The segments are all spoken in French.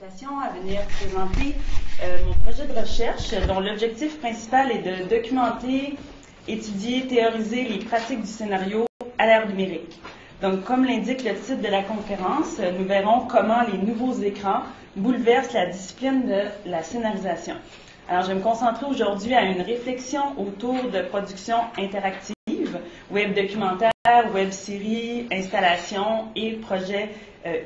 présentation à venir présenter mon projet de recherche dont l'objectif principal est de documenter, étudier, théoriser les pratiques du scénario à l'ère numérique. Donc, comme l'indique le titre de la conférence, nous verrons comment les nouveaux écrans bouleversent la discipline de la scénarisation. Alors, je vais me concentrer aujourd'hui à une réflexion autour de production interactive, web documentaire, web série, installation et projets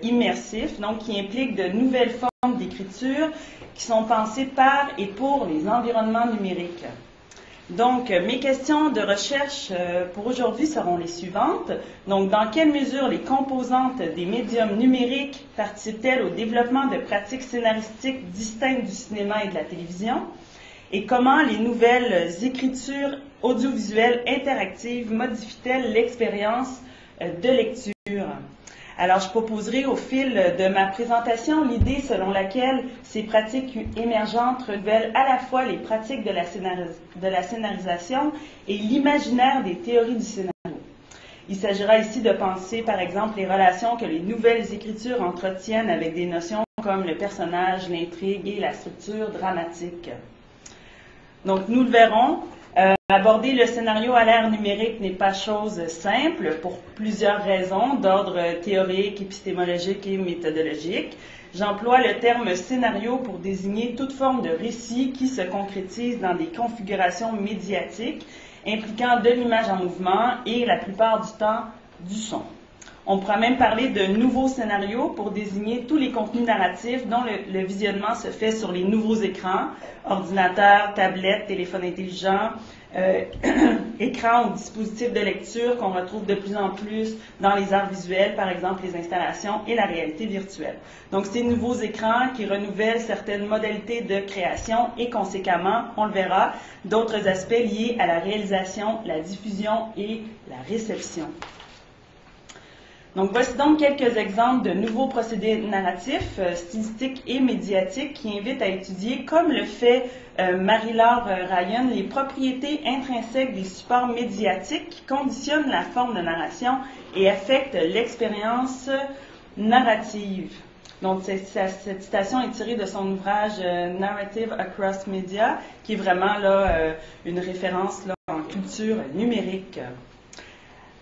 immersifs, donc qui impliquent de nouvelles formes d'écriture qui sont pensées par et pour les environnements numériques. Donc, mes questions de recherche pour aujourd'hui seront les suivantes. Donc, dans quelle mesure les composantes des médiums numériques participent-elles au développement de pratiques scénaristiques distinctes du cinéma et de la télévision? Et comment les nouvelles écritures audiovisuelles interactives modifient-elles l'expérience de lecture? Alors, je proposerai au fil de ma présentation l'idée selon laquelle ces pratiques émergentes révèlent à la fois les pratiques de la scénarisation et l'imaginaire des théories du scénario. Il s'agira ici de penser, par exemple, les relations que les nouvelles écritures entretiennent avec des notions comme le personnage, l'intrigue et la structure dramatique. Donc, nous le verrons. Aborder le scénario à l'ère numérique n'est pas chose simple pour plusieurs raisons d'ordre théorique, épistémologique et méthodologique. J'emploie le terme scénario pour désigner toute forme de récit qui se concrétise dans des configurations médiatiques impliquant de l'image en mouvement et la plupart du temps du son. On pourra même parler de nouveaux scénarios pour désigner tous les contenus narratifs dont le visionnement se fait sur les nouveaux écrans, ordinateurs, tablettes, téléphones intelligents, écrans ou dispositifs de lecture qu'on retrouve de plus en plus dans les arts visuels, par exemple les installations et la réalité virtuelle. Donc, ces nouveaux écrans qui renouvellent certaines modalités de création et conséquemment, on le verra, d'autres aspects liés à la réalisation, la diffusion et la réception. Donc, voici donc quelques exemples de nouveaux procédés narratifs, stylistiques et médiatiques qui invitent à étudier, comme le fait Marie-Laure Ryan, les propriétés intrinsèques des supports médiatiques qui conditionnent la forme de narration et affectent l'expérience narrative. Donc, cette citation est tirée de son ouvrage Narrative Across Media, qui est vraiment là une référence là, en culture numérique.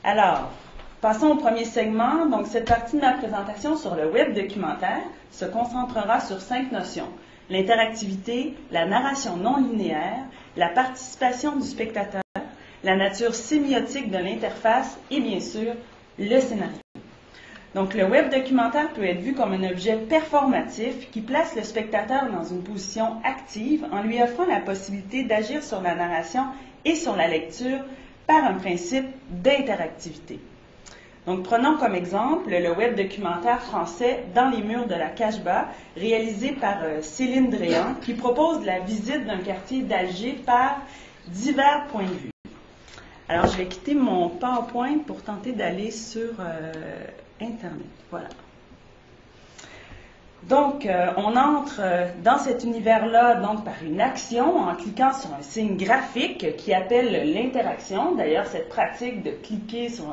Alors, passons au premier segment. Donc, cette partie de ma présentation sur le web documentaire se concentrera sur 5 notions. L'interactivité, la narration non linéaire, la participation du spectateur, la nature sémiotique de l'interface et, bien sûr, le scénario. Donc, le web documentaire peut être vu comme un objet performatif qui place le spectateur dans une position active en lui offrant la possibilité d'agir sur la narration et sur la lecture par un principe d'interactivité. Donc, prenons comme exemple le web documentaire français Dans les murs de la Casbah, réalisé par Céline Dréan, qui propose la visite d'un quartier d'Alger par divers points de vue. Alors, je vais quitter mon PowerPoint pour tenter d'aller sur Internet. Voilà. Donc, on entre dans cet univers-là donc par une action en cliquant sur un signe graphique qui appelle l'interaction. D'ailleurs, cette pratique de cliquer sur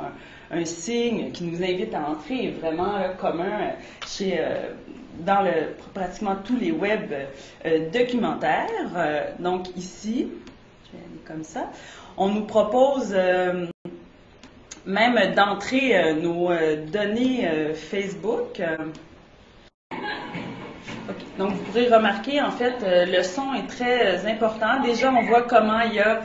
un signe qui nous invite à entrer est vraiment commun dans pratiquement tous les web documentaires. Donc ici, je vais aller comme ça, on nous propose même d'entrer nos données Facebook. Okay. Donc, vous pourrez remarquer, en fait, le son est très important. Déjà, on voit comment il y a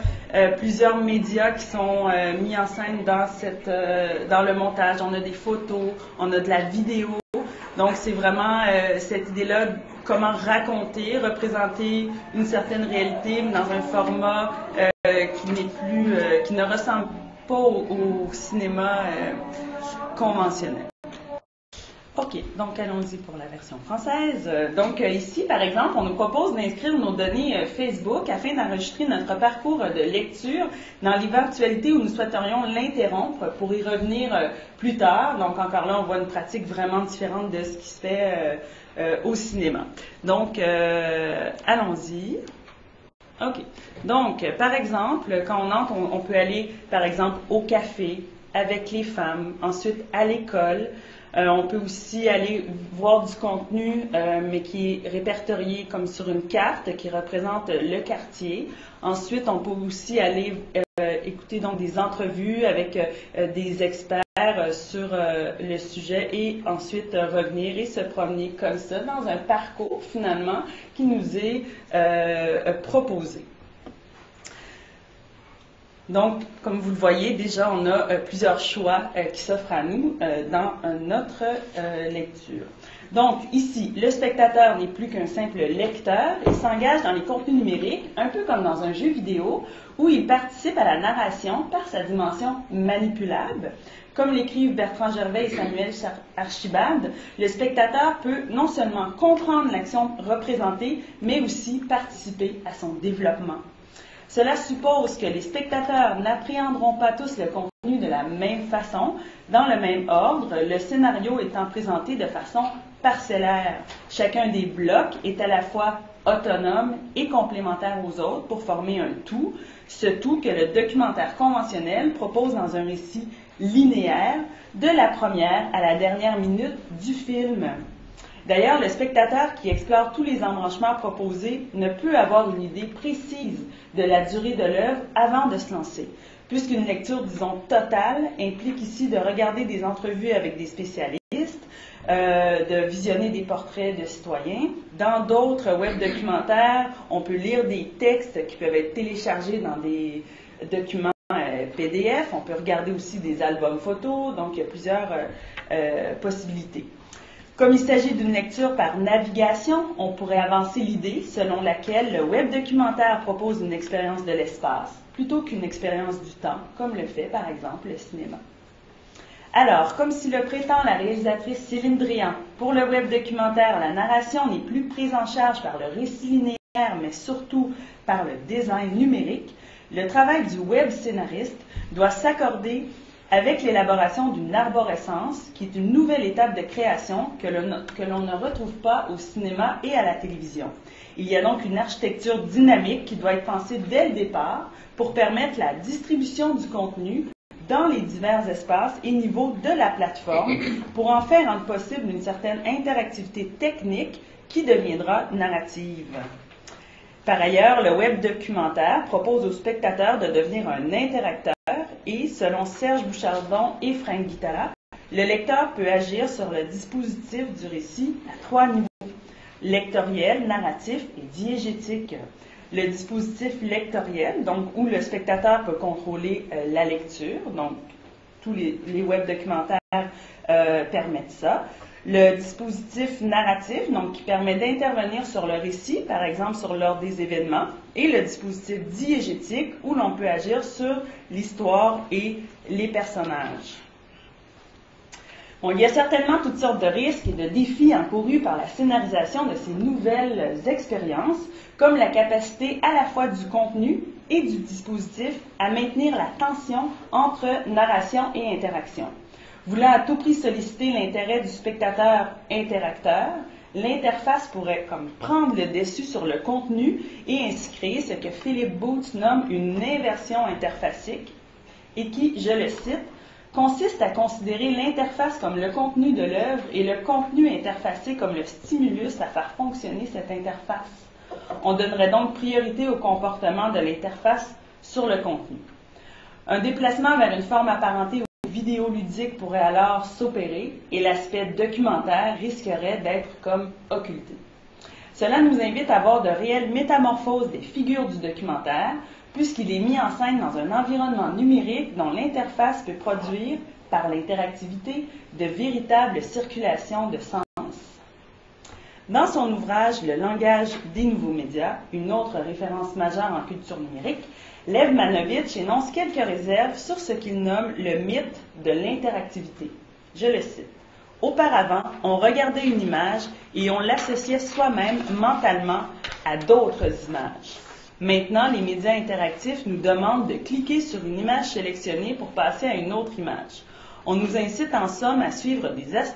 plusieurs médias qui sont mis en scène dans le montage. On a des photos, on a de la vidéo. Donc, c'est vraiment cette idée-là, comment raconter, représenter une certaine réalité, mais dans un format qui ne ressemble pas au cinéma conventionnel. OK, donc allons-y pour la version française. Donc ici, par exemple, on nous propose d'inscrire nos données Facebook afin d'enregistrer notre parcours de lecture dans l'éventualité où nous souhaiterions l'interrompre pour y revenir plus tard. Donc encore là, on voit une pratique vraiment différente de ce qui se fait au cinéma. Donc, allons-y. OK. Donc, par exemple, quand on entre, on peut aller, par exemple, au café avec les femmes, ensuite à l'école, On peut aussi aller voir du contenu, mais qui est répertorié comme sur une carte qui représente le quartier. Ensuite, on peut aussi aller écouter donc des entrevues avec des experts sur le sujet et ensuite revenir et se promener comme ça dans un parcours finalement qui nous est proposé. Donc, comme vous le voyez, déjà, on a plusieurs choix qui s'offrent à nous dans notre lecture. Donc, ici, le spectateur n'est plus qu'un simple lecteur et s'engage dans les contenus numériques, un peu comme dans un jeu vidéo, où il participe à la narration par sa dimension manipulable. Comme l'écrivent Bertrand Gervais et Samuel Archibald, le spectateur peut non seulement comprendre l'action représentée, mais aussi participer à son développement. Cela suppose que les spectateurs n'appréhenderont pas tous le contenu de la même façon, dans le même ordre, le scénario étant présenté de façon parcellaire. Chacun des blocs est à la fois autonome et complémentaire aux autres pour former un tout, ce tout que le documentaire conventionnel propose dans un récit linéaire, de la première à la dernière minute du film. D'ailleurs, le spectateur qui explore tous les embranchements proposés ne peut avoir une idée précise de la durée de l'œuvre avant de se lancer, puisqu'une lecture, disons, totale implique ici de regarder des entrevues avec des spécialistes, de visionner des portraits de citoyens. Dans d'autres web documentaires, on peut lire des textes qui peuvent être téléchargés dans des documents PDF. On peut regarder aussi des albums photos, donc il y a plusieurs possibilités. Comme il s'agit d'une lecture par navigation, on pourrait avancer l'idée selon laquelle le web documentaire propose une expérience de l'espace plutôt qu'une expérience du temps, comme le fait par exemple le cinéma. Alors, comme si le prétend la réalisatrice Céline Dréan, pour le web documentaire, la narration n'est plus prise en charge par le récit linéaire, mais surtout par le design numérique, le travail du web scénariste doit s'accorder avec l'élaboration d'une arborescence, qui est une nouvelle étape de création que l'on ne retrouve pas au cinéma et à la télévision. Il y a donc une architecture dynamique qui doit être pensée dès le départ pour permettre la distribution du contenu dans les divers espaces et niveaux de la plateforme pour en faire rendre possible une certaine interactivité technique qui deviendra narrative. Par ailleurs, le web documentaire propose aux spectateurs de devenir un interacteur et, selon Serge Bouchardon et Frank Guittara, le lecteur peut agir sur le dispositif du récit à 3 niveaux: lectoriel, narratif et diégétique. Le dispositif lectoriel, donc où le spectateur peut contrôler la lecture, donc tous les web documentaires permettent ça. Le dispositif narratif, donc qui permet d'intervenir sur le récit, par exemple sur l'ordre des événements, et le dispositif diégétique, où l'on peut agir sur l'histoire et les personnages. Bon, il y a certainement toutes sortes de risques et de défis encourus par la scénarisation de ces nouvelles expériences, comme la capacité à la fois du contenu et du dispositif à maintenir la tension entre narration et interaction. Voulant à tout prix solliciter l'intérêt du spectateur-interacteur, l'interface pourrait comme prendre le dessus sur le contenu et ainsi créer ce que Philip Booth nomme une inversion interfacique et qui, je le cite, consiste à considérer l'interface comme le contenu de l'œuvre et le contenu interfacé comme le stimulus à faire fonctionner cette interface. On donnerait donc priorité au comportement de l'interface sur le contenu. Un déplacement vers une forme apparentée vidéoludique pourrait alors s'opérer et l'aspect documentaire risquerait d'être comme occulté. Cela nous invite à voir de réelles métamorphoses des figures du documentaire, puisqu'il est mis en scène dans un environnement numérique dont l'interface peut produire, par l'interactivité, de véritables circulations de sens. Dans son ouvrage « Le langage des nouveaux médias », une autre référence majeure en culture numérique, Lev Manovitch énonce quelques réserves sur ce qu'il nomme le mythe de l'interactivité. Je le cite. « Auparavant, on regardait une image et on l'associait soi-même mentalement à d'autres images. Maintenant, les médias interactifs nous demandent de cliquer sur une image sélectionnée pour passer à une autre image. On nous incite en somme à suivre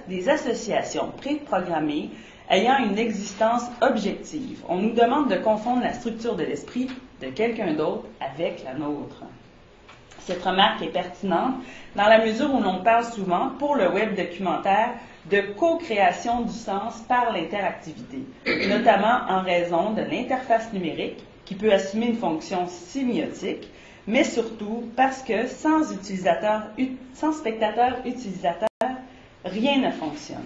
des associations préprogrammées ayant une existence objective. On nous demande de confondre la structure de l'esprit de quelqu'un d'autre avec la nôtre. » Cette remarque est pertinente dans la mesure où l'on parle souvent, pour le web documentaire, de co-création du sens par l'interactivité, notamment en raison de l'interface numérique qui peut assumer une fonction sémiotique, mais surtout parce que sans spectateur utilisateur, rien ne fonctionne.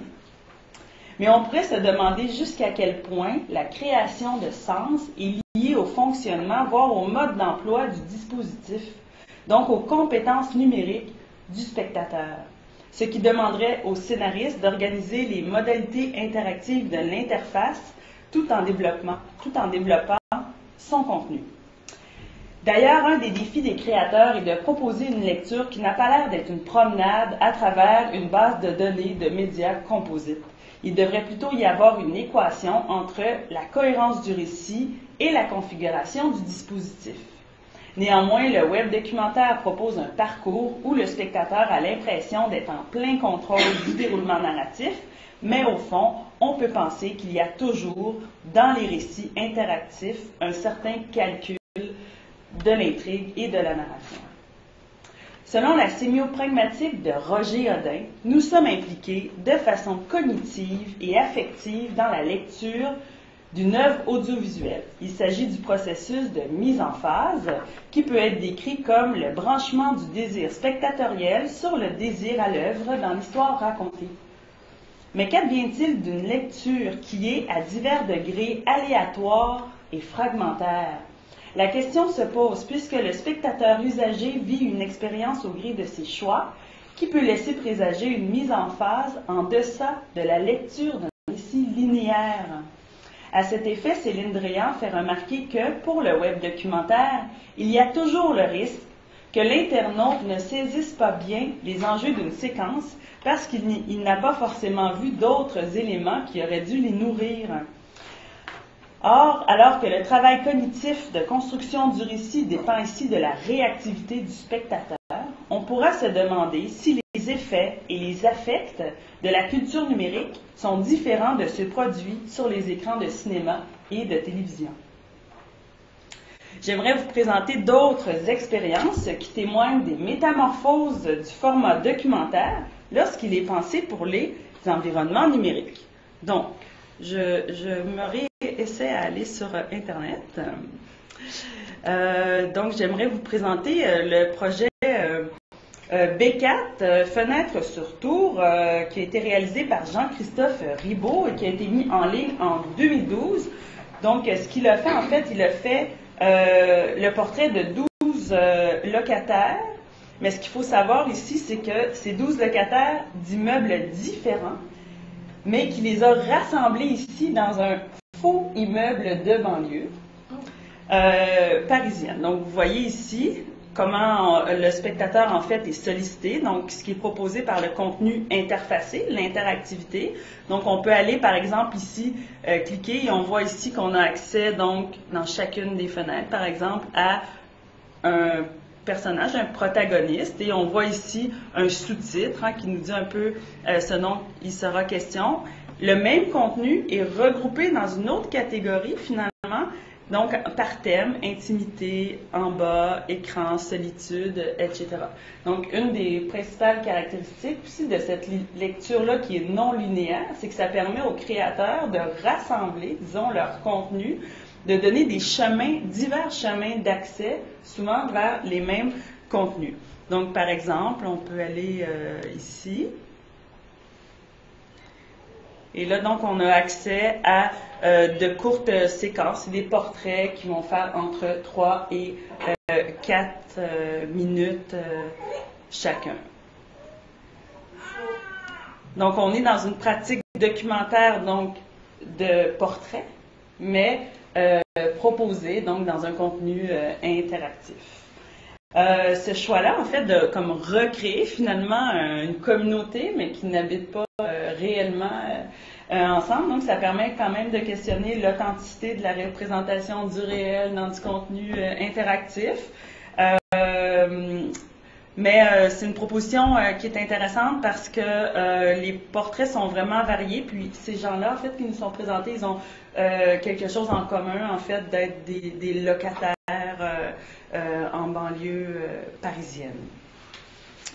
Mais on pourrait se demander jusqu'à quel point la création de sens est liée au fonctionnement, voire au mode d'emploi du dispositif, donc aux compétences numériques du spectateur, ce qui demanderait au scénariste d'organiser les modalités interactives de l'interface tout en développant son contenu. D'ailleurs, un des défis des créateurs est de proposer une lecture qui n'a pas l'air d'être une promenade à travers une base de données de médias composites. Il devrait plutôt y avoir une équation entre la cohérence du récit et la configuration du dispositif. Néanmoins, le web documentaire propose un parcours où le spectateur a l'impression d'être en plein contrôle du déroulement narratif, mais au fond, on peut penser qu'il y a toujours, dans les récits interactifs, un certain calcul de l'intrigue et de la narration. Selon la sémiopragmatique de Roger Odin, nous sommes impliqués de façon cognitive et affective dans la lecture d'une œuvre audiovisuelle. Il s'agit du processus de mise en phase qui peut être décrit comme le branchement du désir spectatoriel sur le désir à l'œuvre dans l'histoire racontée. Mais qu'advient-il d'une lecture qui est à divers degrés aléatoire et fragmentaire? La question se pose puisque le spectateur usagé vit une expérience au gré de ses choix qui peut laisser présager une mise en phase en deçà de la lecture d'un récit linéaire. À cet effet, Céline Dréan fait remarquer que, pour le web documentaire, il y a toujours le risque que l'internaute ne saisisse pas bien les enjeux d'une séquence parce qu'il n'a pas forcément vu d'autres éléments qui auraient dû les nourrir. Or, alors que le travail cognitif de construction du récit dépend ici de la réactivité du spectateur, on pourra se demander si les effets et les affects de la culture numérique sont différents de ceux produits sur les écrans de cinéma et de télévision. J'aimerais vous présenter d'autres expériences qui témoignent des métamorphoses du format documentaire lorsqu'il est pensé pour les environnements numériques. Donc, je me réessaie à aller sur Internet. Donc, j'aimerais vous présenter le projet B4, Fenêtre sur Tour, qui a été réalisé par Jean-Christophe Ribaud et qui a été mis en ligne en 2012. Donc, ce qu'il a fait, en fait, il a fait le portrait de 12 locataires. Mais ce qu'il faut savoir ici, c'est que ces 12 locataires d'immeubles différents, mais qui les a rassemblés ici dans un faux immeuble de banlieue parisienne. Donc, vous voyez ici comment le spectateur, en fait, est sollicité. Donc, ce qui est proposé par le contenu interfacé, l'interactivité. Donc, on peut aller, par exemple, ici, cliquer et on voit ici qu'on a accès, donc, dans chacune des fenêtres, par exemple, à un personnage, un protagoniste, et on voit ici un sous-titre qui nous dit un peu ce dont il sera question. Le même contenu est regroupé dans une autre catégorie, finalement, donc par thème, intimité, en bas, écran, solitude, etc. Donc, une des principales caractéristiques aussi de cette lecture-là qui est non linéaire, c'est que ça permet aux créateurs de rassembler, disons, leur contenu, de donner des chemins, divers chemins d'accès, souvent vers les mêmes contenus. Donc, par exemple, on peut aller ici. Et là, donc, on a accès à de courtes séquences, des portraits qui vont faire entre 3 et 4 minutes chacun. Donc, on est dans une pratique documentaire, donc, de portraits, mais proposé donc dans un contenu interactif. Ce choix-là, en fait, de comme recréer finalement une communauté, mais qui n'habite pas réellement ensemble, donc ça permet quand même de questionner l'authenticité de la représentation du réel dans du contenu interactif. Mais c'est une proposition qui est intéressante parce que les portraits sont vraiment variés. Puis ces gens-là, en fait, qui nous sont présentés, ils ont quelque chose en commun, en fait, d'être des locataires en banlieue parisienne.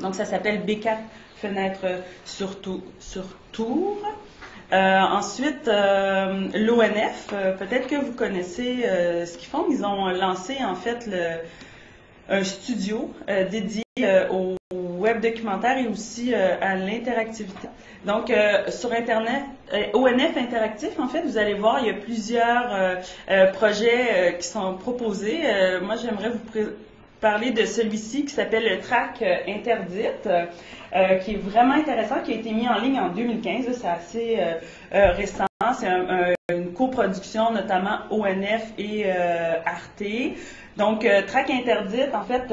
Donc, ça s'appelle B4 Fenêtre sur Tours. Ensuite, l'ONF, peut-être que vous connaissez ce qu'ils font. Ils ont lancé, en fait, un studio dédié au web documentaire et aussi à l'interactivité. Donc, sur Internet, ONF Interactif, en fait, vous allez voir, il y a plusieurs projets qui sont proposés. Moi, j'aimerais vous parler de celui-ci qui s'appelle le Track Interdite, qui est vraiment intéressant, qui a été mis en ligne en 2015. C'est assez récent. C'est une coproduction, notamment ONF et Arte. Donc, Track Interdite, en fait,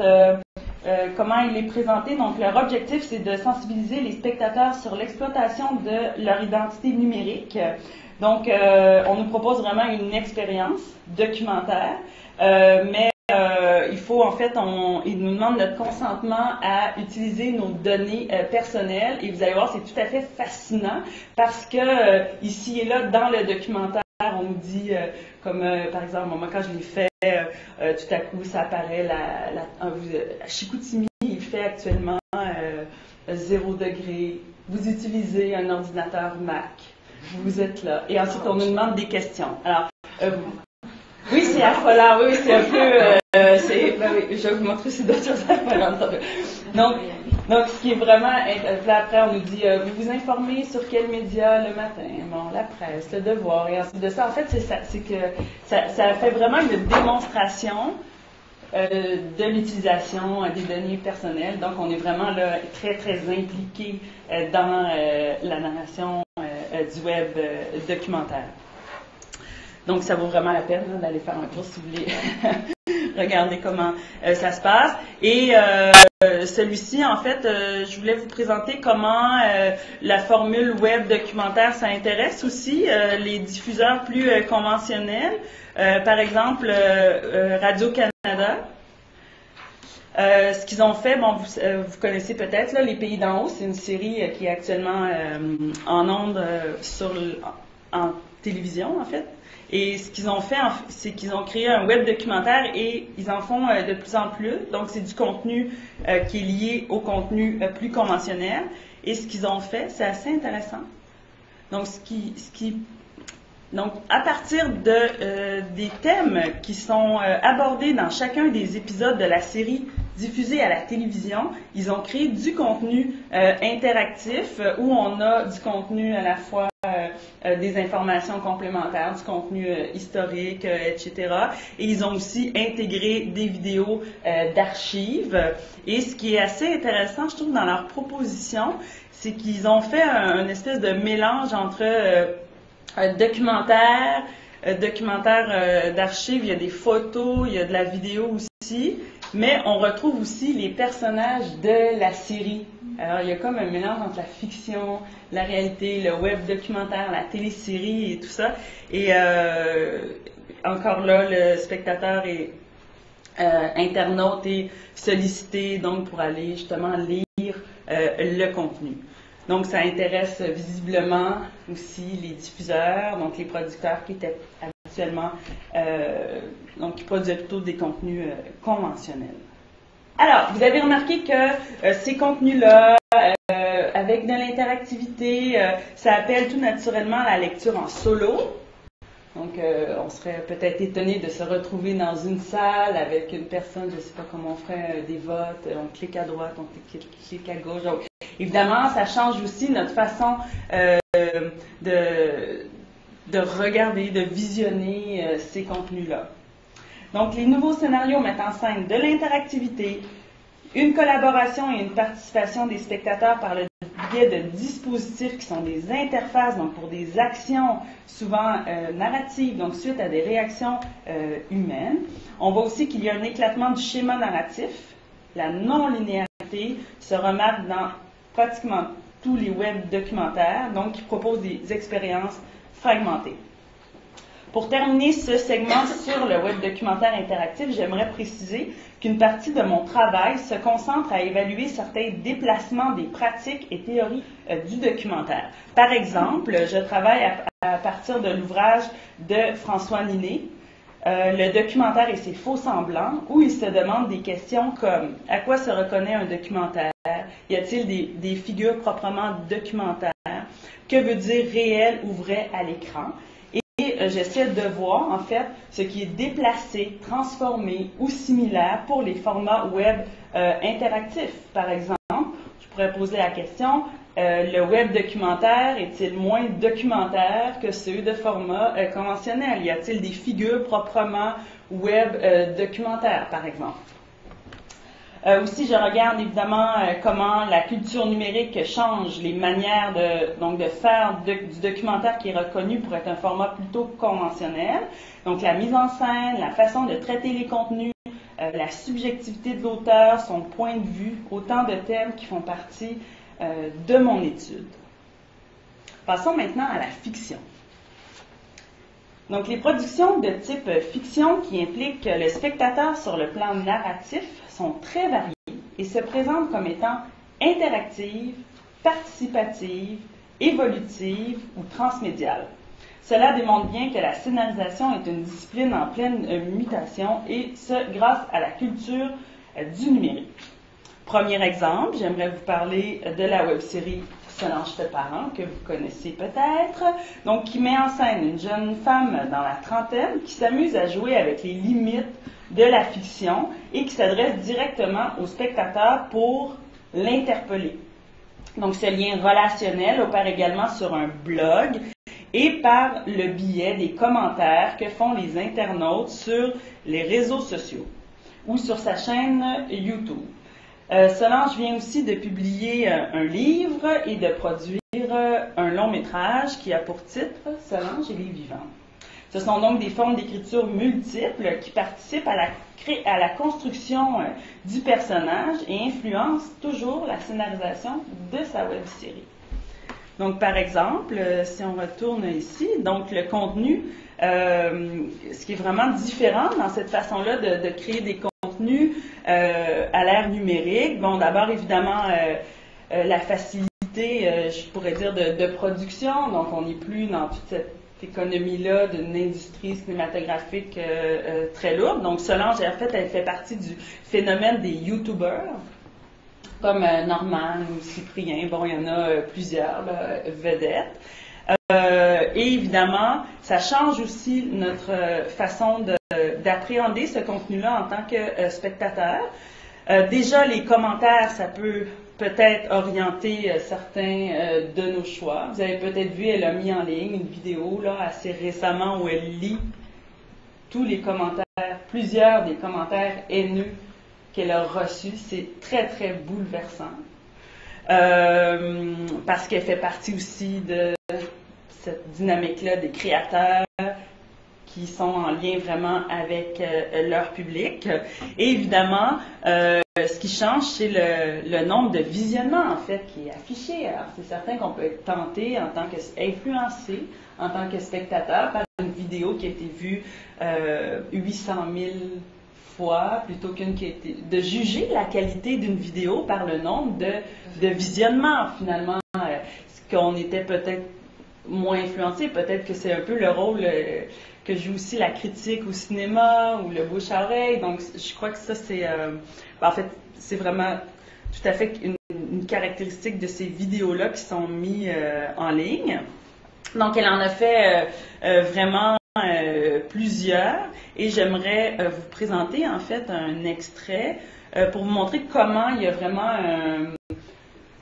comment il est présenté. Donc, leur objectif, c'est de sensibiliser les spectateurs sur l'exploitation de leur identité numérique. Donc, on nous propose vraiment une expérience documentaire, mais il faut, en fait, il nous demande notre consentement à utiliser nos données personnelles. Et vous allez voir, c'est tout à fait fascinant parce que ici et là, dans le documentaire, on nous dit, comme par exemple, moi quand je l'ai fait, tout à coup, ça apparaît, à Chicoutimi, il fait actuellement 0 degré. Vous utilisez un ordinateur Mac. Vous êtes là. Et ensuite, on nous demande des questions. Alors, oui, c'est affolant. Oui, c'est un peu... oui, je vais vous montrer ces d'autres choses affolantes. Donc, ce qui est vraiment... Après, on nous dit, vous vous informez sur quel média le matin? Bon, la presse, le devoir, et ensuite de ça. En fait, c'est que ça fait vraiment une démonstration de l'utilisation des données personnelles. Donc, on est vraiment là très, très impliqué dans la narration du web documentaire. Donc, ça vaut vraiment la peine d'aller faire un tour si vous voulez regarder comment ça se passe. Et celui-ci, en fait, je voulais vous présenter comment la formule web documentaire, ça intéresse aussi les diffuseurs plus conventionnels. Par exemple, Radio-Canada. Ce qu'ils ont fait, bon, vous connaissez peut-être là, Les Pays d'en haut, c'est une série qui est actuellement en ondes en télévision, en fait. Et ce qu'ils ont fait, c'est qu'ils ont créé un web documentaire et ils en font de plus en plus. Donc, c'est du contenu qui est lié au contenu plus conventionnel. Et ce qu'ils ont fait, c'est assez intéressant. Donc, donc, à partir des thèmes qui sont abordés dans chacun des épisodes de la série diffusée à la télévision, ils ont créé du contenu interactif où on a du contenu à la fois des informations complémentaires, du contenu historique, etc. Et ils ont aussi intégré des vidéos d'archives. Et ce qui est assez intéressant, je trouve, dans leur proposition, c'est qu'ils ont fait un espèce de mélange entre documentaire d'archives, il y a des photos, il y a de la vidéo aussi, mais on retrouve aussi les personnages de la série. Alors, il y a comme un mélange entre la fiction, la réalité, le web documentaire, la télésérie et tout ça. Et encore là, le spectateur et internaute est sollicité donc pour aller justement lire le contenu. Donc, ça intéresse visiblement aussi les diffuseurs, donc les producteurs qui étaient habituellement, donc qui produisaient plutôt des contenus conventionnels. Alors, vous avez remarqué que ces contenus-là, avec de l'interactivité, ça appelle tout naturellement à la lecture en solo. Donc, on serait peut-être étonné de se retrouver dans une salle avec une personne, je ne sais pas comment on ferait des votes, on clique à droite, on clique à gauche. Donc, évidemment, ça change aussi notre façon de regarder, de visionner ces contenus-là. Donc, les nouveaux scénarios mettent en scène de l'interactivité, une collaboration et une participation des spectateurs par le biais de dispositifs qui sont des interfaces, donc pour des actions souvent narratives, donc suite à des réactions humaines. On voit aussi qu'il y a un éclatement du schéma narratif. La non-linéarité se remarque dans pratiquement tous les web documentaires, donc qui proposent des expériences fragmentées. Pour terminer ce segment sur le web documentaire interactif, j'aimerais préciser qu'une partie de mon travail se concentre à évaluer certains déplacements des pratiques et théories du documentaire. Par exemple, je travaille à partir de l'ouvrage de François Ninet, le documentaire et ses faux semblants, où il se demande des questions comme à quoi se reconnaît un documentaire? Y a-t-il des figures proprement documentaires? Que veut dire réel ou vrai à l'écran? Et j'essaie de voir, en fait, ce qui est déplacé, transformé ou similaire pour les formats web interactifs. Par exemple, je pourrais poser la question, le web documentaire est-il moins documentaire que ceux de format conventionnel? Y a-t-il des figures proprement web documentaires, par exemple? Aussi, je regarde évidemment comment la culture numérique change les manières de faire du documentaire qui est reconnu pour être un format plutôt conventionnel. Donc, la mise en scène, la façon de traiter les contenus, la subjectivité de l'auteur, son point de vue, autant de thèmes qui font partie de mon étude. Passons maintenant à la fiction. Donc, les productions de type fiction qui impliquent le spectateur sur le plan narratif sont très variées et se présentent comme étant interactives, participatives, évolutives ou transmédiales. Cela démontre bien que la scénarisation est une discipline en pleine mutation et ce, grâce à la culture du numérique. Premier exemple, j'aimerais vous parler de la web-série Solange fait parent, que vous connaissez peut-être, donc qui met en scène une jeune femme dans la trentaine qui s'amuse à jouer avec les limites de la fiction et qui s'adresse directement au spectateur pour l'interpeller. Donc ce lien relationnel opère également sur un blog et par le biais des commentaires que font les internautes sur les réseaux sociaux ou sur sa chaîne YouTube. Solange vient aussi de publier un livre et de produire un long métrage qui a pour titre « Solange et les vivants ». Ce sont donc des formes d'écriture multiples qui participent à la construction du personnage et influencent toujours la scénarisation de sa web-série. Donc, par exemple, si on retourne ici, donc le contenu, ce qui est vraiment différent dans cette façon-là de créer des contenus à l'ère numérique. Bon, d'abord, évidemment, la facilité, je pourrais dire, de production. Donc, on n'est plus dans toute cette économie-là d'une industrie cinématographique très lourde. Donc, Solange, en fait, elle fait partie du phénomène des YouTubers, comme Norman ou Cyprien. Bon, il y en a plusieurs là, vedettes. Et évidemment, ça change aussi notre façon d'appréhender ce contenu-là en tant que spectateur. Déjà, les commentaires, ça peut-être orienter certains de nos choix. Vous avez peut-être vu, elle a mis en ligne une vidéo là, assez récemment où elle lit tous les commentaires, plusieurs des commentaires haineux qu'elle a reçus. C'est très, très bouleversant. Parce qu'elle fait partie aussi de cette dynamique-là des créateurs qui sont en lien vraiment avec leur public. Et évidemment, ce qui change, c'est le nombre de visionnements, en fait, qui est affiché. Alors, c'est certain qu'on peut être tenté en tant qu'influencé, en tant que spectateur, par une vidéo qui a été vue 800 000 fois, plutôt qu'une qui a été... de juger la qualité d'une vidéo par le nombre de visionnements, finalement. Ce qu'on était peut-être moins influencé, peut-être que c'est un peu le rôle que joue aussi la critique au cinéma ou le bouche à oreille. Donc, je crois que ça, c'est... en fait, c'est vraiment tout à fait une caractéristique de ces vidéos-là qui sont mises en ligne. Donc, elle en a fait vraiment plusieurs et j'aimerais vous présenter, en fait, un extrait pour vous montrer comment il y a vraiment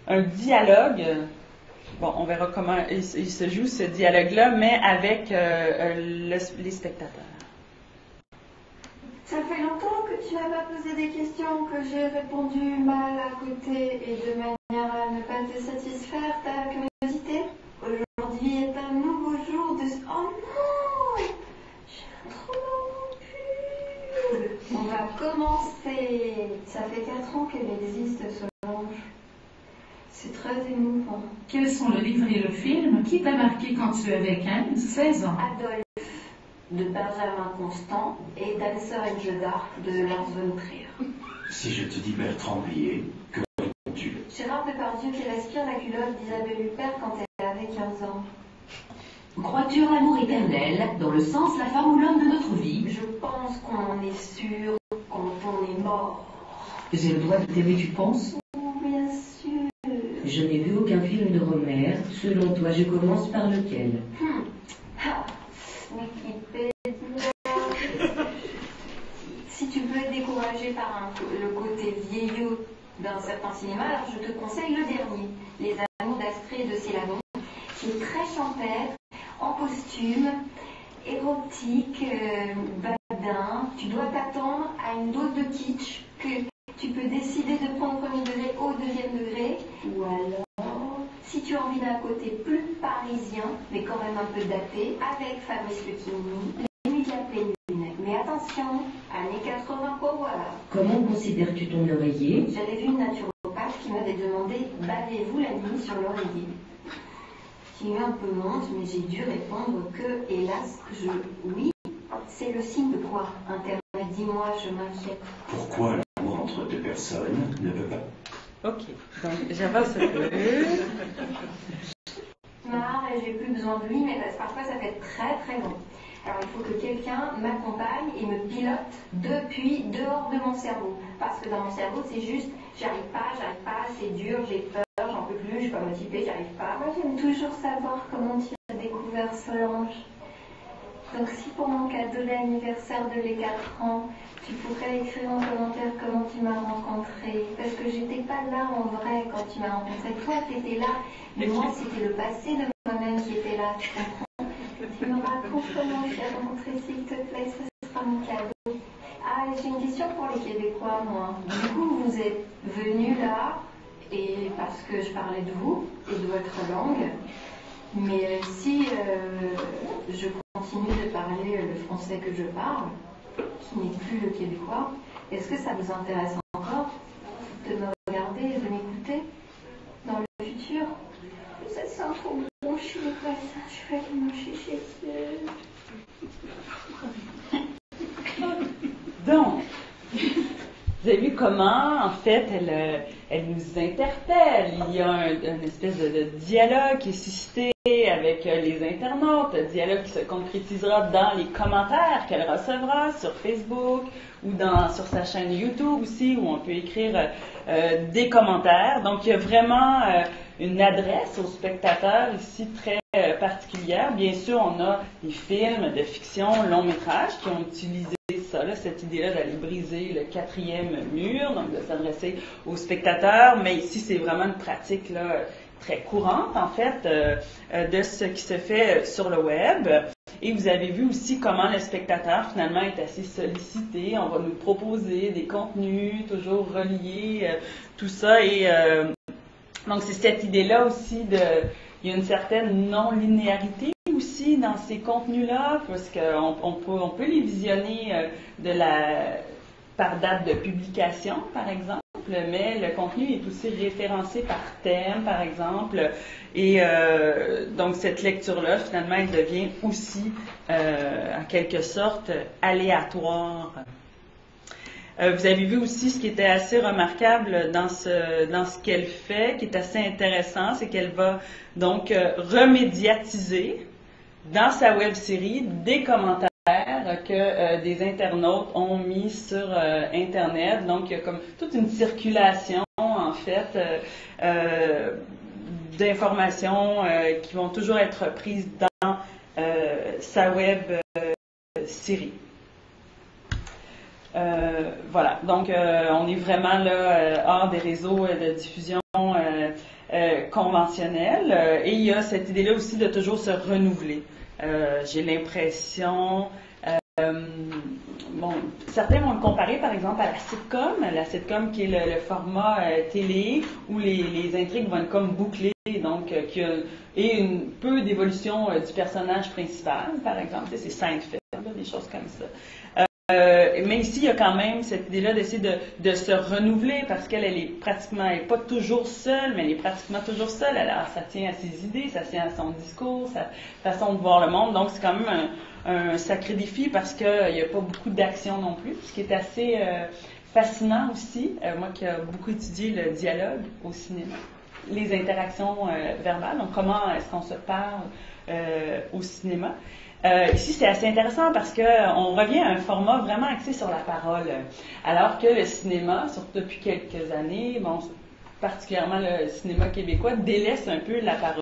un dialogue. Bon, on verra comment il se joue ce dialogue-là, mais avec les spectateurs. Ça fait longtemps que tu n'as pas posé des questions, que j'ai répondu mal à côté et de manière à ne pas te satisfaire ta curiosité. Aujourd'hui est un nouveau jour de... Oh non! J'ai un trou dans mon cul! On va commencer. Ça fait 4 ans qu'elle existe, Solange. C'est très émouvant. Quels sont le livre et le film qui t'a marqué quand tu avais 15-16 ans? Adolphe, de Benjamin Constant, et Dancer in the Dark, de Lars von Trier. Si je te dis Bertrand Blier, que réponds-tu? Gérard Depardieu qui respire la culotte d'Isabelle Huppert quand elle avait 15 ans. Crois-tu en l'amour éternel, dans le sens la femme ou l'homme de notre vie? Je pense qu'on en est sûr quand on est mort. J'ai le droit de t'aimer, tu penses? Bien sûr. Je n'ai vu aucun film de Romère. Selon toi, je commence par lequel? Ah, Wikipédia. Si tu veux être découragé par le côté vieillot d'un certain cinéma, alors je te conseille le dernier, Les Amours d'Astrée de Céladon, qui est très champêtre, en costume, érotique, badin. Tu dois t'attendre à une dose de kitsch que tu peux décider de prendre au premier degré au deuxième degré, ou alors, si tu as envie d'un côté plus parisien, mais quand même un peu daté, avec Fabrice Lucchini, Les Nuits de la pleine lune. Mais attention, années 80 pour voilà. Comment considères-tu ton oreiller? J'avais vu une naturopathe qui m'avait demandé « Bavez-vous la nuit sur l'oreiller ?» J'ai eu un peu honte, mais j'ai dû répondre que, hélas, oui, c'est le signe de quoi? Internet, dis-moi, je m'inquiète. Pourquoi l'amour entre deux personnes ne peut pas? OK. Donc, j'avance un peu. Marre et j'ai plus besoin de lui, mais parfois ça fait très très long. Alors il faut que quelqu'un m'accompagne et me pilote depuis dehors de mon cerveau. Parce que dans mon cerveau, c'est juste, j'arrive pas, c'est dur, j'ai peur, j'en peux plus, je suis pas motivée, j'arrive pas. Moi j'aime toujours savoir comment tu as découvert Solange. Donc si pour mon cadeau d'anniversaire de les 4 ans, tu pourrais écrire en commentaire comment tu m'as rencontré. Parce que j'étais pas là en vrai quand tu m'as rencontré. Toi t'étais là, mais moi c'était le passé de moi-même qui était là, tu comprends? Tu me racontes comment tu as rencontré, s'il te plaît, ce sera mon cadeau. Ah, j'ai une question pour les Québécois, moi. Du coup, vous êtes venus là, et parce que je parlais de vous et de votre langue. Mais si je continue de parler le français que je parle, qui n'est plus le québécois, est-ce que ça vous intéresse encore de me regarder et de m'écouter dans le futur? Ça sent trop bon, je suis pas ça, je vais aller manger chez eux. Donc, vous avez vu comment, en fait, elle nous interpelle. Il y a une espèce de dialogue qui est suscité avec les internautes, un dialogue qui se concrétisera dans les commentaires qu'elle recevra sur Facebook ou sur sa chaîne YouTube aussi, où on peut écrire des commentaires. Donc, il y a vraiment une adresse aux spectateurs ici très particulière. Bien sûr, on a des films de fiction, longs métrages qui ont utilisé ça, là, cette idée-là d'aller briser le 4e mur, donc de s'adresser aux spectateurs, mais ici c'est vraiment une pratique là, très courante en fait de ce qui se fait sur le web. Et vous avez vu aussi comment le spectateur finalement est assez sollicité. On va nous proposer des contenus toujours reliés, tout ça. Et donc c'est cette idée-là aussi il y a une certaine non-linéarité aussi dans ces contenus-là, parce qu'on peut les visionner par date de publication, par exemple, mais le contenu est aussi référencé par thème, par exemple, et donc cette lecture-là, finalement, elle devient aussi, en quelque sorte, aléatoire. Vous avez vu aussi ce qui était assez remarquable dans ce qu'elle fait, qui est assez intéressant, c'est qu'elle va donc remédiatiser dans sa web-série des commentaires que des internautes ont mis sur Internet. Donc, il y a comme toute une circulation, en fait, d'informations qui vont toujours être prises dans sa web-série. Voilà, donc on est vraiment là hors des réseaux de diffusion conventionnels et il y a cette idée-là aussi de toujours se renouveler. J'ai l'impression, certains vont le comparer par exemple à la sitcom qui est le format télé où les intrigues vont être comme bouclées, donc qui a une peu d'évolution du personnage principal, par exemple, c'est Seinfeld, des choses comme ça. Mais ici, il y a quand même cette idée-là d'essayer de se renouveler parce qu'elle est pas toujours seule, mais elle est pratiquement toujours seule. Alors, ça tient à ses idées, ça tient à son discours, sa façon de voir le monde. Donc, c'est quand même un sacré défi parce qu'il n'y a pas beaucoup d'action non plus, ce qui est assez fascinant aussi. Moi qui ai beaucoup étudié le dialogue au cinéma, les interactions verbales, donc comment est-ce qu'on se parle au cinéma. Ici, c'est assez intéressant parce qu'on revient à un format vraiment axé sur la parole, alors que le cinéma, surtout depuis quelques années, bon, particulièrement le cinéma québécois, délaisse un peu la parole.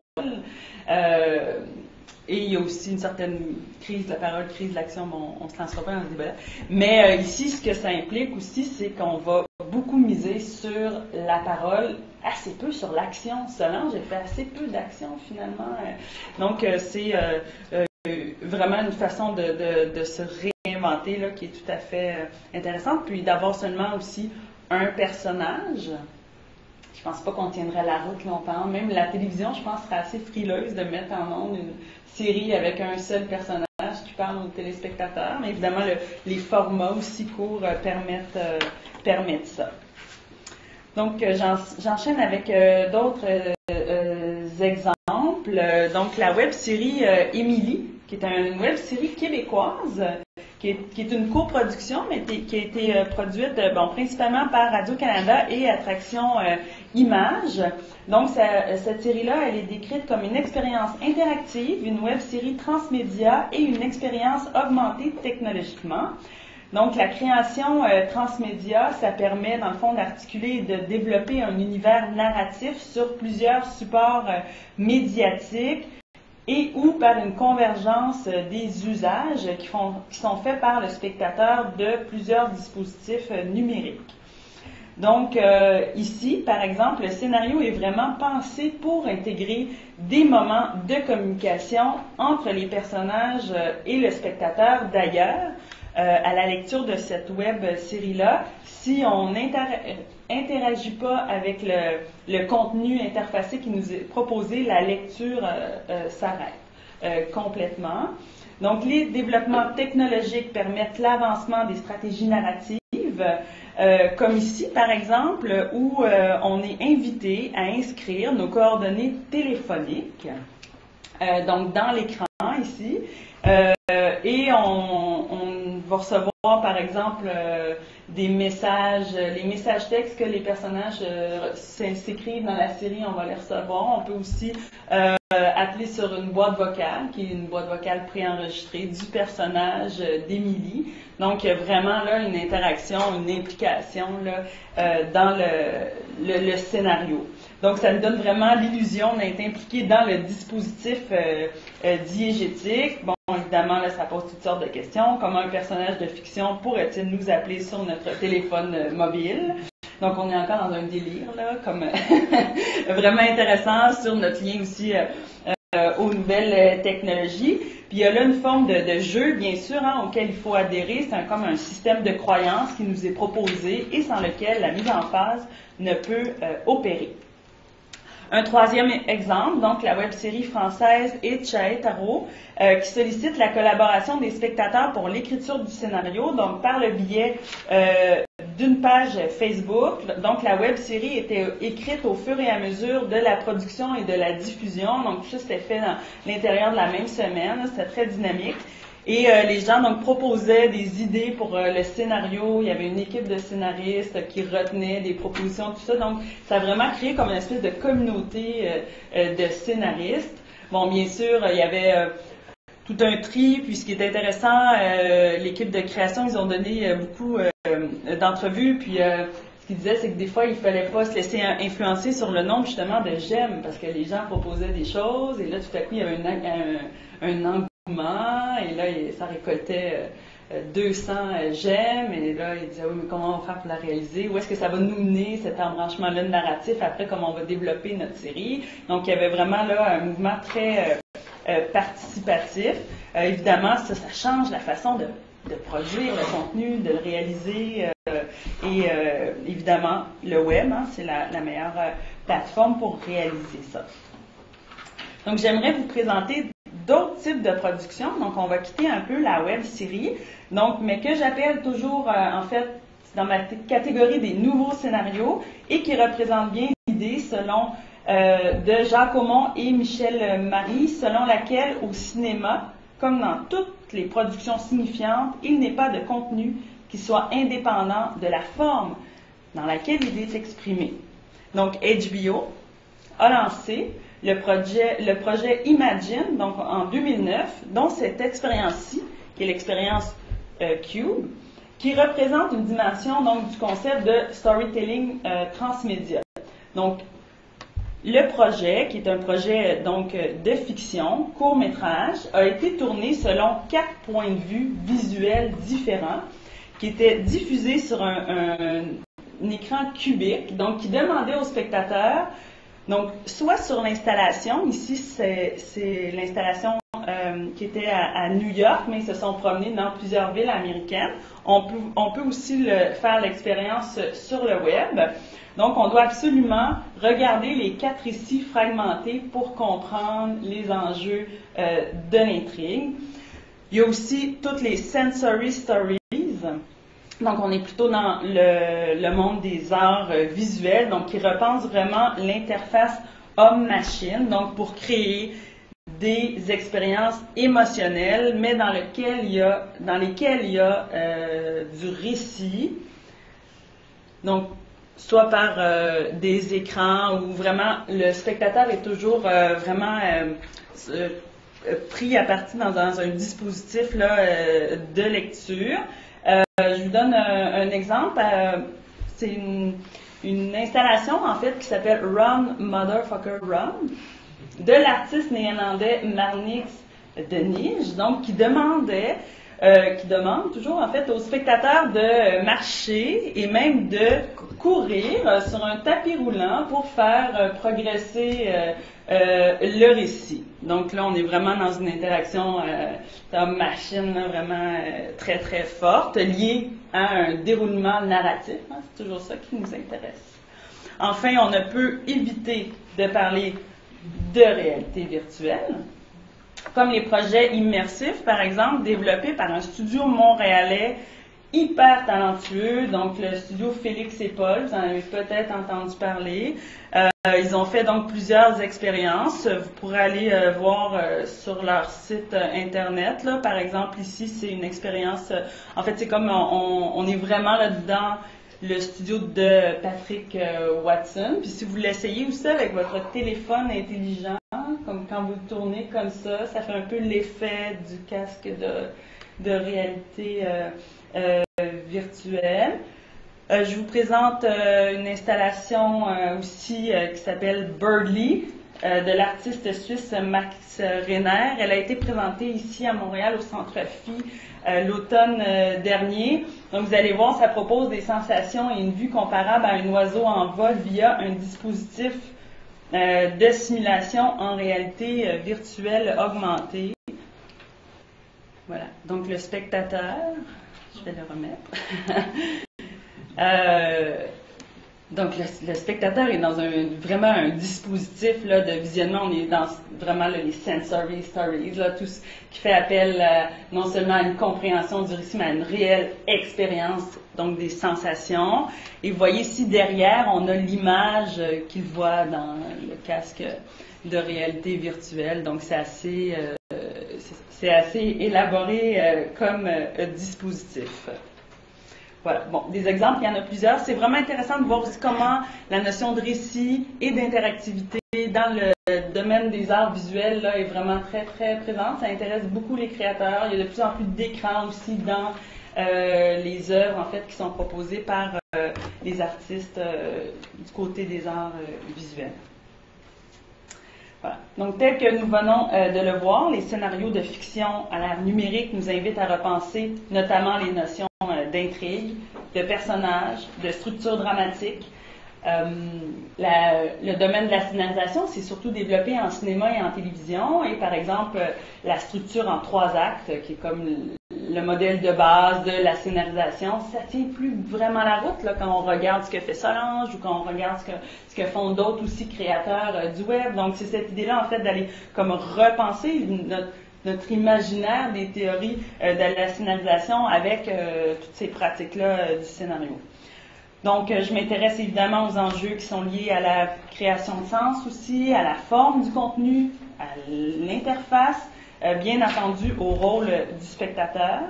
Et il y a aussi une certaine crise de la parole, crise de l'action, bon, on ne se lancera pas dans ce débat-là. Mais ici, ce que ça implique aussi, c'est qu'on va beaucoup miser sur la parole, assez peu sur l'action. Solange, j'ai fait assez peu d'action finalement. Donc, c'est vraiment une façon de se réinventer là, qui est tout à fait intéressante. Puis d'avoir seulement aussi un personnage. Je pense pas qu'on tiendrait la route longtemps. Même la télévision, je pense, serait assez frileuse de mettre en onde une série avec un seul personnage qui parle aux téléspectateurs. Mais évidemment, les formats aussi courts permettent ça. Donc, j'enchaîne avec d'autres exemples. Donc, la web-série Émilie, qui est une web-série québécoise, qui est une coproduction, mais qui a été produite principalement par Radio-Canada et Attraction Images. Donc, cette série-là, elle est décrite comme une expérience interactive, une web-série transmédia et une expérience augmentée technologiquement. Donc, la création transmédia, ça permet, dans le fond, d'articuler et de développer un univers narratif sur plusieurs supports médiatiques, et ou par une convergence des usages qui sont faits par le spectateur de plusieurs dispositifs numériques. Donc, ici, par exemple, le scénario est vraiment pensé pour intégrer des moments de communication entre les personnages et le spectateur. D'ailleurs, à la lecture de cette web-série-là, si on n'interagit pas avec le contenu interfacé qui nous est proposé, la lecture s'arrête complètement. Donc, les développements technologiques permettent l'avancement des stratégies narratives, comme ici, par exemple, où on est invité à inscrire nos coordonnées téléphoniques, donc dans l'écran ici, et on va recevoir, par exemple, des messages, les messages textes que les personnages s'écrivent dans la série, on va les recevoir. On peut aussi appeler sur une boîte vocale, qui est une boîte vocale préenregistrée du personnage d'Émilie. Donc, vraiment, là, une interaction, une implication là, dans le scénario. Donc, ça nous donne vraiment l'illusion d'être impliqué dans le dispositif diégétique. Bon, évidemment, là, ça pose toutes sortes de questions. Comment un personnage de fiction pourrait-il nous appeler sur notre téléphone mobile? Donc, on est encore dans un délire, là, comme vraiment intéressant sur notre lien aussi aux nouvelles technologies. Puis, il y a là une forme de jeu, bien sûr, auquel il faut adhérer. C'est comme un système de croyances qui nous est proposé et sans lequel la mise en phase ne peut opérer. Un troisième exemple, donc la web-série française Itchae Taro, qui sollicite la collaboration des spectateurs pour l'écriture du scénario, donc par le biais d'une page Facebook. Donc la web-série était écrite au fur et à mesure de la production et de la diffusion, donc tout ça c'était fait dans l'intérieur de la même semaine, c'était très dynamique. Et les gens donc proposaient des idées pour le scénario. Il y avait une équipe de scénaristes qui retenait des propositions, tout ça. Donc, ça a vraiment créé comme une espèce de communauté de scénaristes. Bon, bien sûr, il y avait tout un tri. Puis, ce qui est intéressant, l'équipe de création, ils ont donné beaucoup d'entrevues. Puis, ce qu'ils disaient, c'est que des fois, il fallait pas se laisser influencer sur le nombre justement de j'aime, parce que les gens proposaient des choses. Et là, tout à coup, il y avait un engouement. Et là, ça récoltait 200 j'aime, et là, il disait, oui, mais comment on va faire pour la réaliser? Où est-ce que ça va nous mener, cet embranchement-là de narratif, après, comment on va développer notre série? Donc, il y avait vraiment là un mouvement très participatif. Évidemment, ça change la façon de produire le contenu, de le réaliser, et évidemment, le web, c'est la meilleure plateforme pour réaliser ça. Donc, j'aimerais vous présenter d'autres types de productions. Donc, on va quitter un peu la web-série, mais que j'appelle toujours, en fait, dans ma catégorie des nouveaux scénarios et qui représentent bien l'idée, selon de Jacques Aumont et Michel Marie, selon laquelle, au cinéma, comme dans toutes les productions signifiantes, il n'est pas de contenu qui soit indépendant de la forme dans laquelle il est exprimé. Donc, HBO, a lancé le projet Imagine, donc en 2009, dont cette expérience-ci, qui est l'expérience Cube, qui représente une dimension donc, du concept de storytelling transmédia. Donc, le projet, qui est un projet donc de fiction, court-métrage, a été tourné selon 4 points de vue visuels différents, qui étaient diffusés sur un écran cubique, donc qui demandait aux spectateurs, donc soit sur l'installation, ici c'est l'installation qui était à New York, mais ils se sont promenés dans plusieurs villes américaines. On peut aussi faire l'expérience sur le web. Donc, on doit absolument regarder les 4 récits fragmentés pour comprendre les enjeux de l'intrigue. Il y a aussi toutes les sensory stories. Donc, on est plutôt dans le monde des arts visuels, donc qui repense vraiment l'interface homme-machine, donc pour créer des expériences émotionnelles, mais dans lesquelles il y a du récit. Donc, soit par des écrans où vraiment le spectateur est toujours vraiment pris à partie dans un dispositif là, de lecture. Je vous donne un exemple. C'est une installation en fait qui s'appelle Run Motherfucker Run de l'artiste néerlandais Marnix de Nige, donc qui demande toujours en fait aux spectateurs de marcher et même de courir sur un tapis roulant pour faire progresser le récit. Donc là, on est vraiment dans une interaction homme-machine vraiment très très forte, liée à un déroulement narratif. Hein, c'est toujours ça qui nous intéresse. Enfin, on ne peut éviter de parler de réalité virtuelle, comme les projets immersifs, par exemple, développés par un studio montréalais hyper talentueux, donc le studio Félix et Paul, vous en avez peut-être entendu parler. Ils ont fait donc plusieurs expériences. Vous pourrez aller voir sur leur site internet. Là. Par exemple, ici, c'est une expérience, en fait, c'est comme on est vraiment là dans le studio de Patrick Watson. Puis si vous l'essayez aussi avec votre téléphone intelligent, comme quand vous le tournez comme ça fait un peu l'effet du casque de réalité virtuelle. Je vous présente une installation aussi qui s'appelle Birdly de l'artiste suisse Max Renner. Elle a été présentée ici à Montréal au Centre Phi l'automne dernier. Donc vous allez voir, ça propose des sensations et une vue comparable à un oiseau en vol via un dispositif de simulation en réalité virtuelle augmentée. Voilà, donc le spectateur, je vais le remettre. Donc le spectateur est dans vraiment un dispositif là, de visionnement. On est dans vraiment là, les sensory stories, là, tout ce qui fait appel non seulement à une compréhension du récit, mais à une réelle expérience, donc des sensations. Et vous voyez ici derrière, on a l'image qu'il voit dans le casque de réalité virtuelle. Donc c'est assez élaboré comme dispositif. Voilà. Bon, des exemples, il y en a plusieurs. C'est vraiment intéressant de voir aussi comment la notion de récit et d'interactivité dans le domaine des arts visuels là, est vraiment très, très présente. Ça intéresse beaucoup les créateurs. Il y a de plus en plus d'écrans aussi dans les œuvres, en fait, qui sont proposées par les artistes du côté des arts visuels. Voilà. Donc, tel que nous venons de le voir, les scénarios de fiction à l'ère numérique nous invitent à repenser notamment les notions d'intrigue, de personnages, de structure dramatique. Le domaine de la scénarisation s'est surtout développé en cinéma et en télévision, et par exemple, la structure en 3 actes, qui est comme le modèle de base de la scénarisation, ça tient plus vraiment la route là, quand on regarde ce que fait Solange ou quand on regarde ce que font d'autres aussi créateurs du web. Donc, c'est cette idée-là, en fait, d'aller comme repenser notre imaginaire des théories de la scénarisation avec toutes ces pratiques-là du scénario. Donc, je m'intéresse évidemment aux enjeux qui sont liés à la création de sens aussi, à la forme du contenu, à l'interface, bien entendu au rôle du spectateur.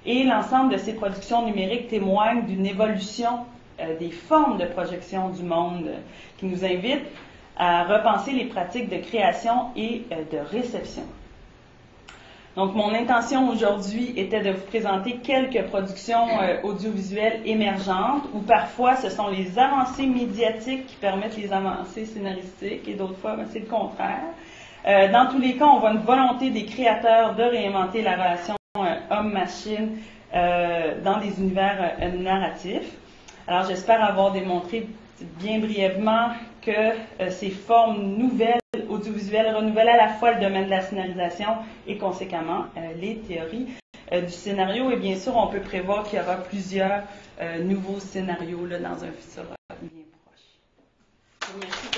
Et l'ensemble de ces productions numériques témoignent d'une évolution des formes de projection du monde qui nous invite à repenser les pratiques de création et de réception. Donc, mon intention aujourd'hui était de vous présenter quelques productions audiovisuelles émergentes, où parfois ce sont les avancées médiatiques qui permettent les avancées scénaristiques, et d'autres fois, c'est le contraire. Dans tous les cas, on voit une volonté des créateurs de réinventer la relation homme-machine dans des univers narratifs. Alors, j'espère avoir démontré bien brièvement que ces formes nouvelles audiovisuelles renouvellent à la fois le domaine de la scénarisation et conséquemment les théories du scénario. Et bien sûr, on peut prévoir qu'il y aura plusieurs nouveaux scénarios là, dans un futur bien proche. Merci.